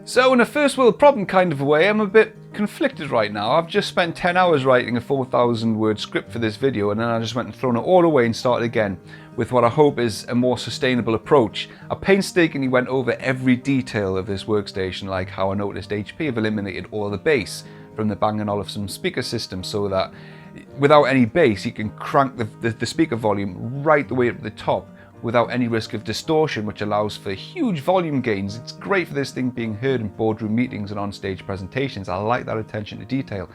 So in a first world problem kind of a way, I'm a bit conflicted right now. I've just spent 10 hours writing a 4,000 word script for this video, and then I just went and thrown it all away and started again with what I hope is a more sustainable approach. I painstakingly went over every detail of this workstation, like how I noticed HP have eliminated all the bass from the Bang & Olufsen speaker system so that without any bass you can crank the speaker volume right the way up to the top without any risk of distortion, which allows for huge volume gains. It's great for this thing being heard in boardroom meetings and on-stage presentations. I like that attention to detail.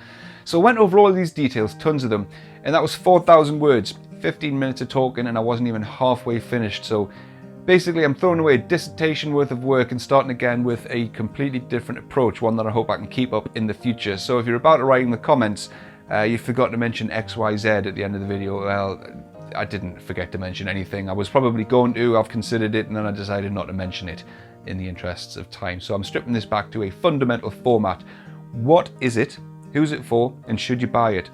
So I went over all of these details, tons of them, and that was 4,000 words, 15 minutes of talking, and I wasn't even halfway finished. So basically I'm throwing away a dissertation worth of work and starting again with a completely different approach, one that I hope I can keep up in the future. So if you're about to write in the comments, you forgot to mention XYZ at the end of the video, well, I didn't forget to mention anything. I was probably going to, I've considered it, and then I decided not to mention it in the interests of time. So I'm stripping this back to a fundamental format. What is it? Who's it for? And should you buy it?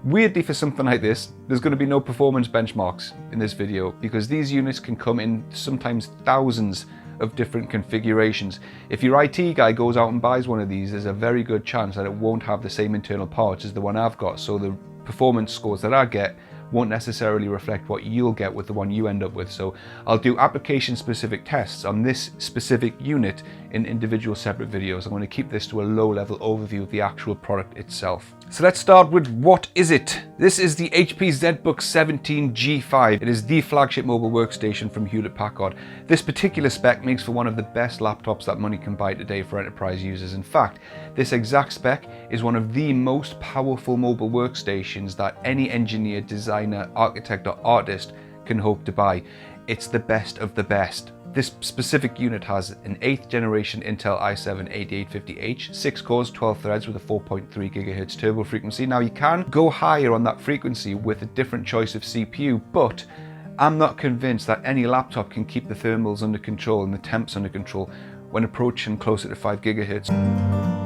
Weirdly, for something like this, there's going to be no performance benchmarks in this video because these units can come in sometimes thousands of different configurations. If your IT guy goes out and buys one of these, there's a very good chance that it won't have the same internal parts as the one I've got. So the performance scores that I get won't necessarily reflect what you'll get with the one you end up with. So I'll do application specific tests on this specific unit in individual separate videos. I'm going to keep this to a low level overview of the actual product itself. So let's start with what is it? This is the HP Zbook 17 G5. It is the flagship mobile workstation from Hewlett-Packard. This particular spec makes for one of the best laptops that money can buy today for enterprise users. In fact, this exact spec is one of the most powerful mobile workstations that any engineer, designer, architect or artist can hope to buy. It's the best of the best. This specific unit has an 8th generation Intel i7-8850H, 6 cores, 12 threads with a 4.3 GHz turbo frequency. Now you can go higher on that frequency with a different choice of CPU, but I'm not convinced that any laptop can keep the thermals under control and the temps under control when approaching closer to 5 GHz.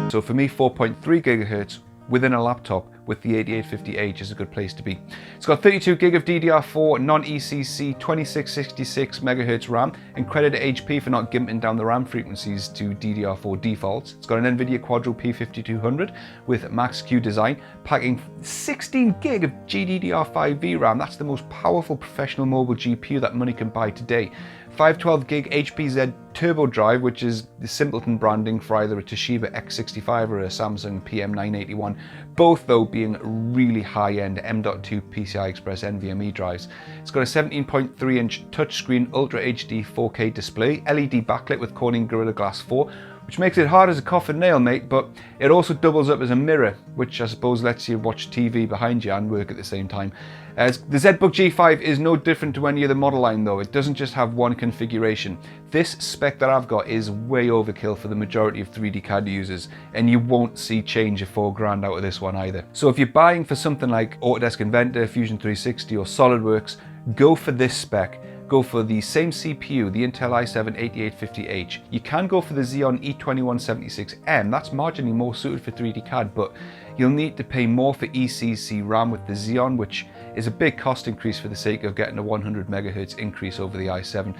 So for me, 4.3 GHz within a laptop with the 8850H is a good place to be. It's got 32 gig of DDR4 non-ECC 2666 MHz RAM, and credit to HP for not gimping down the RAM frequencies to DDR4 defaults. It's got an NVIDIA Quadro P5200 with Max-Q design, packing 16 gig of GDDR5 VRAM. That's the most powerful professional mobile GPU that money can buy today. 512 gig HP Z turbo drive, which is the simpleton branding for either a Toshiba X65 or a Samsung PM981, both though being really high-end M.2 PCI Express NVMe drives. It's got a 17.3-inch touchscreen Ultra HD 4K display, LED backlit with Corning Gorilla Glass 4, which makes it hard as a coffin nail, mate, but it also doubles up as a mirror, which I suppose lets you watch TV behind you and work at the same time. The Zbook G5 is no different to any other model line though. It doesn't just have one configuration. This spec that I've got is way overkill for the majority of 3D CAD users, and you won't see change of $4,000 out of this one either. So if you're buying for something like Autodesk Inventor, Fusion 360 or SolidWorks, go for this spec. Go for the same CPU, the Intel i7-8850H. You can go for the Xeon E2176M, that's marginally more suited for 3D CAD, but you'll need to pay more for ECC RAM with the Xeon, which is a big cost increase for the sake of getting a 100 MHz increase over the i7.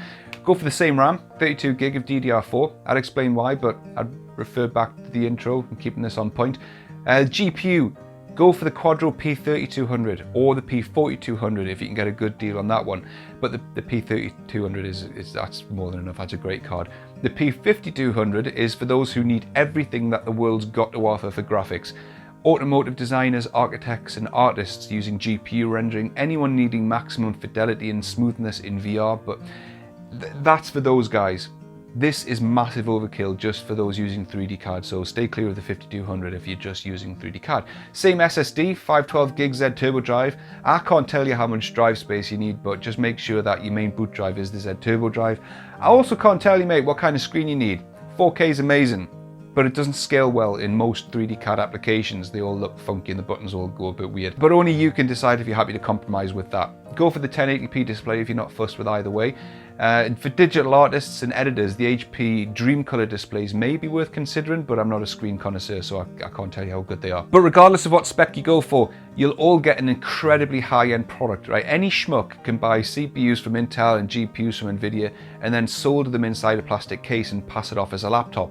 Go for the same RAM, 32 gig of DDR4. I'd explain why, but I'd refer back to the intro and keeping this on point. GPU, go for the Quadro P3200 or the P4200 if you can get a good deal on that one. But the P3200 that's more than enough. That's a great card. The P5200 is for those who need everything that the world's got to offer for graphics. Automotive designers, architects and artists using GPU rendering, anyone needing maximum fidelity and smoothness in VR, but that's for those guys. This is massive overkill just for those using 3D CAD, so stay clear of the 5200 if you're just using 3D CAD. Same SSD, 512 gig Z turbo drive. I can't tell you how much drive space you need, but just make sure that your main boot drive is the Z turbo drive. I also can't tell you, mate, what kind of screen you need. 4K is amazing, but it doesn't scale well in most 3D CAD applications. They all look funky and the buttons all go a bit weird. But only you can decide if you're happy to compromise with that. Go for the 1080p display if you're not fussed with either way. For digital artists and editors, the HP Dreamcolor displays may be worth considering, but I'm not a screen connoisseur, so I can't tell you how good they are. But regardless of what spec you go for, you'll all get an incredibly high-end product, right? Any schmuck can buy CPUs from Intel and GPUs from Nvidia and then solder them inside a plastic case and pass it off as a laptop.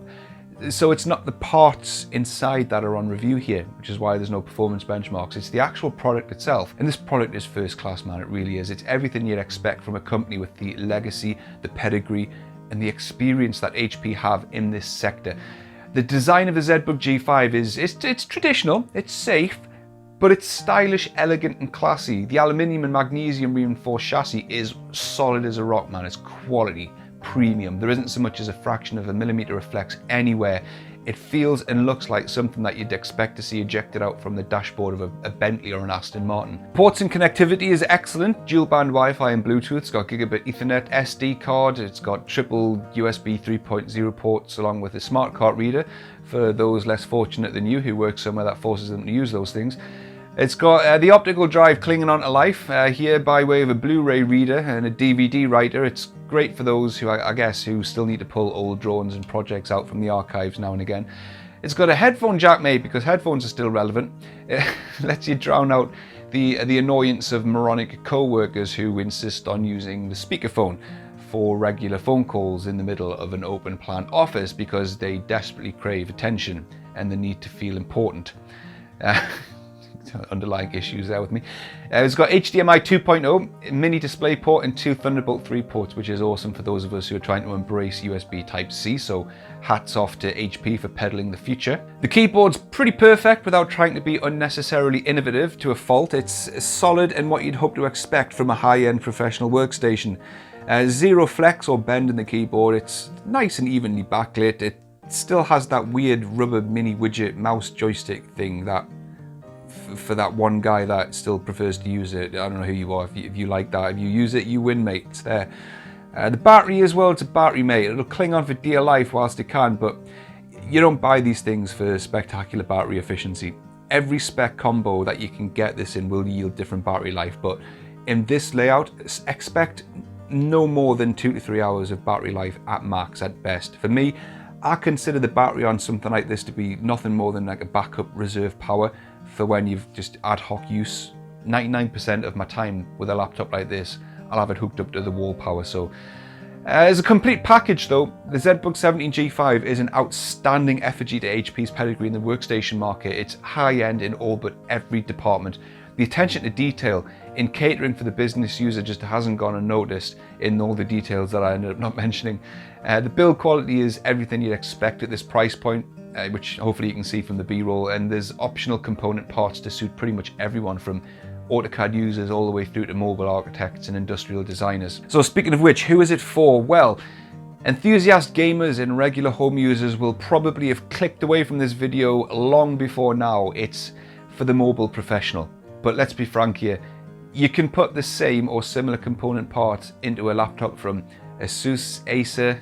So it's not the parts inside that are on review here, which is why there's no performance benchmarks. It's the actual product itself. And this product is first class, man, it really is. It's everything you'd expect from a company with the legacy, the pedigree, and the experience that HP have in this sector. The design of the Zbook G5 it's traditional, it's safe, but it's stylish, elegant, and classy. The aluminium and magnesium reinforced chassis is solid as a rock, man. It's quality. Premium. There isn't so much as a fraction of a millimeter of flex anywhere. It feels and looks like something that you'd expect to see ejected out from the dashboard of a Bentley or an Aston Martin. Ports and connectivity is excellent. Dual band Wi-Fi and Bluetooth. It's got gigabit Ethernet SD card. It's got triple USB 3.0 ports along with a smart card reader for those less fortunate than you who work somewhere that forces them to use those things. It's got the optical drive clinging on to life here by way of a Blu-ray reader and a DVD writer. It's great for those who, I guess, who still need to pull old drawings and projects out from the archives now and again. It's got a headphone jack made because headphones are still relevant. It lets you drown out the annoyance of moronic co-workers who insist on using the speakerphone for regular phone calls in the middle of an open plan office because they desperately crave attention and the need to feel important. Underlying issues there with me. It's got HDMI 2.0, mini display port, and 2 Thunderbolt 3 ports, which is awesome for those of us who are trying to embrace USB Type-C, so hats off to HP for peddling the future. The keyboard's pretty perfect without trying to be unnecessarily innovative to a fault. It's solid and what you'd hope to expect from a high-end professional workstation. Zero flex or bend in the keyboard. It's nice and evenly backlit. It still has that weird rubber mini widget mouse joystick thing that for that one guy that still prefers to use it. I don't know who you are, if you like that. If you use it, you win, mate. It's there. The battery as well, it's a battery, mate. It'll cling on for dear life whilst it can, but you don't buy these things for spectacular battery efficiency. Every spec combo that you can get this in will yield different battery life, but in this layout, expect no more than 2 to 3 hours of battery life at max at best. For me, I consider the battery on something like this to be nothing more than like a backup reserve power for when you've just ad hoc use. 99% of my time with a laptop like this, I'll have it hooked up to the wall power. So as a complete package though, the Zbook 17G5 is an outstanding effigy to HP's pedigree in the workstation market. It's high end in all but every department. The attention to detail in catering for the business user just hasn't gone unnoticed in all the details that I ended up not mentioning. The build quality is everything you'd expect at this price point, which hopefully you can see from the B-roll, and there's optional component parts to suit pretty much everyone from AutoCAD users all the way through to mobile architects and industrial designers. So speaking of which, who is it for? Well, enthusiast gamers and regular home users will probably have clicked away from this video long before now. It's for the mobile professional. But let's be frank here, you can put the same or similar component parts into a laptop from Asus, Acer,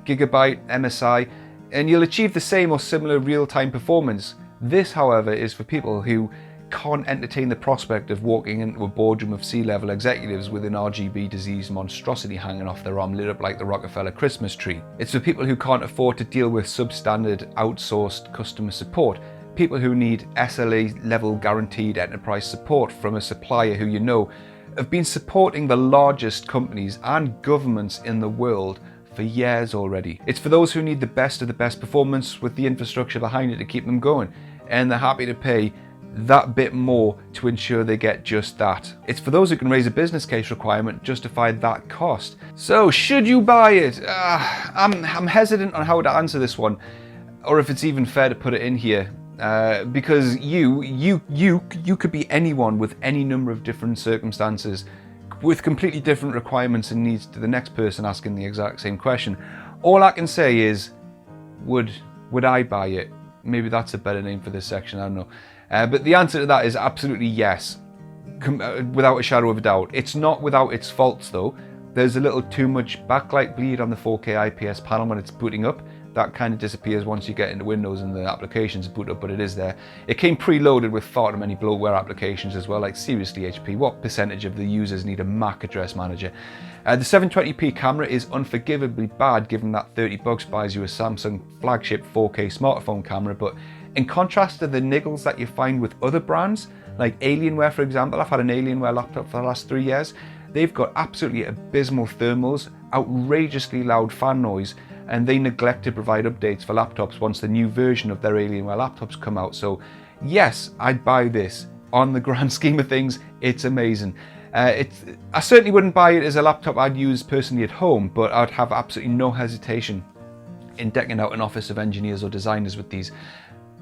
Gigabyte, MSI, and you'll achieve the same or similar real-time performance. This, however, is for people who can't entertain the prospect of walking into a boardroom of C-level executives with an RGB diseased monstrosity hanging off their arm lit up like the Rockefeller Christmas tree. It's for people who can't afford to deal with substandard outsourced customer support. People who need SLA level guaranteed enterprise support from a supplier who you know have been supporting the largest companies and governments in the world for years already. It's for those who need the best of the best performance with the infrastructure behind it to keep them going, and they're happy to pay that bit more to ensure they get just that. It's for those who can raise a business case requirement, justify that cost. So should you buy it? I'm hesitant on how to answer this one, or if it's even fair to put it in here. Because you could be anyone with any number of different circumstances with completely different requirements and needs to the next person asking the exact same question. All I can say is, would I buy it? Maybe that's a better name for this section, I don't know. But the answer to that is absolutely yes, without a shadow of a doubt. It's not without its faults though. There's a little too much backlight bleed on the 4K IPS panel when it's booting up. That kind of disappears once you get into Windows and the applications boot up, but it is there. It came preloaded with far too many bloatware applications as well. Like, seriously, HP, what percentage of the users need a Mac address manager? The 720p camera is unforgivably bad, given that $30 buys you a Samsung flagship 4K smartphone camera, but in contrast to the niggles that you find with other brands, like Alienware for example, I've had an Alienware laptop for the last 3 years, they've got absolutely abysmal thermals, outrageously loud fan noise, and they neglect to provide updates for laptops once the new version of their Alienware laptops come out. So yes, I'd buy this. On the grand scheme of things, it's amazing. I certainly wouldn't buy it as a laptop I'd use personally at home, but I'd have absolutely no hesitation in decking out an office of engineers or designers with these.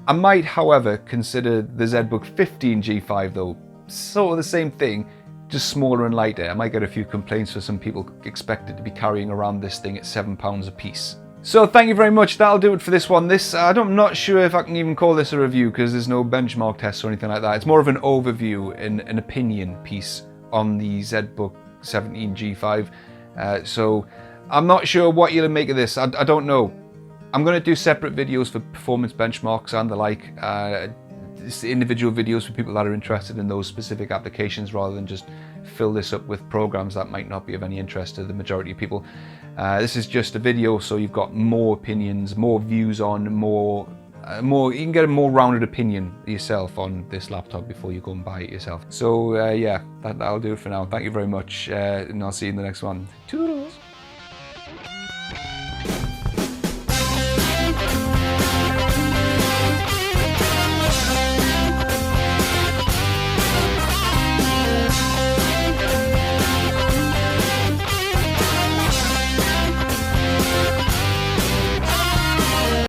I might, however, consider the Zbook 15 G5 though, sort of the same thing, just smaller and lighter. I might get a few complaints for some people expected to be carrying around this thing at £7 a piece. So thank you very much, that'll do it for this one. I'm not sure if I can even call this a review because there's no benchmark tests or anything like that. It's more of an overview and an opinion piece on the Zbook 17 G5. So I'm not sure what you'll make of this, I don't know. I'm going to do separate videos for performance benchmarks and the like. Individual videos for people that are interested in those specific applications, rather than just fill this up with programs that might not be of any interest to the majority of people. This is just a video, so you've got more opinions, more views on, more. You can get a more rounded opinion yourself on this laptop before you go and buy it yourself. So yeah, that'll do it for now. Thank you very much, and I'll see you in the next one. Toodles!